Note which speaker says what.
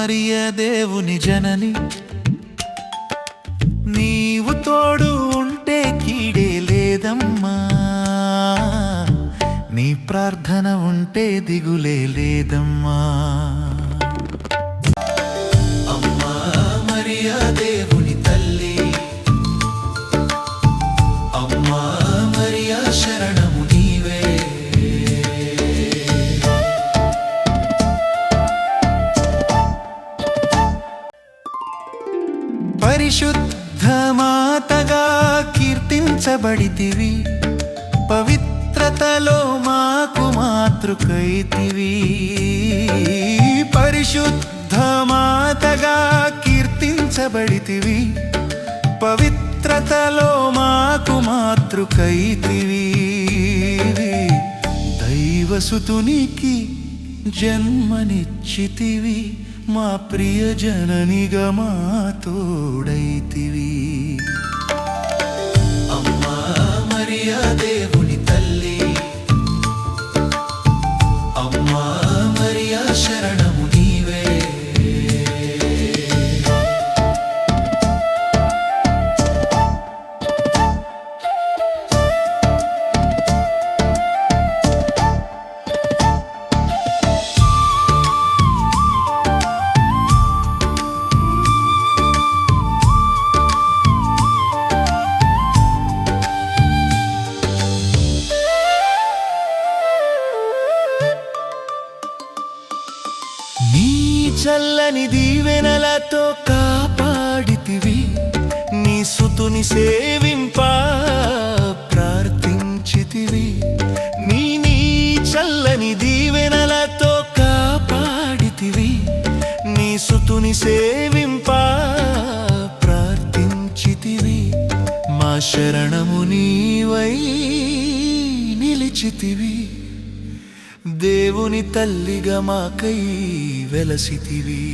Speaker 1: మరియ దేవుని జనని, నీవు తోడు ఉంటే కీడే లేదమ్మా, నీ ప్రార్థన ఉంటే దిగులే లేదమ్మా. అమ్మా మరియ దేవుని తల్లి, అమ్మా మరియ శరణము నీవే. పరిశుద్ధ మాతగా కీర్తించబడితివి, పవిత్రతలో మాకు మాతృకైతివి. పరిశుద్ధ మాతగా కీర్తించబడితివి, పవిత్రతలో మాకు మాతృకైతివి. దైవసుతునికి జన్మనిచ్చితివి, మా ప్రియ జననిగా మా తోడైతివి. అమ్మా మరియ దేవుని తల్లి, అమ్మా మరియ శరణము నీవే. నీ చల్లని దీవెనలతో కాపాడితివి, నీ సుతుని సేవింప ప్రార్థించితివి. నీ చల్లని దీవెనలతో కాపాడితివి, నీ సుతుని సేవింప ప్రార్థించితివి. మా శరణము నీవై నిలిచితివి, దేవుని తల్లిగా మాకై వెలసితివి.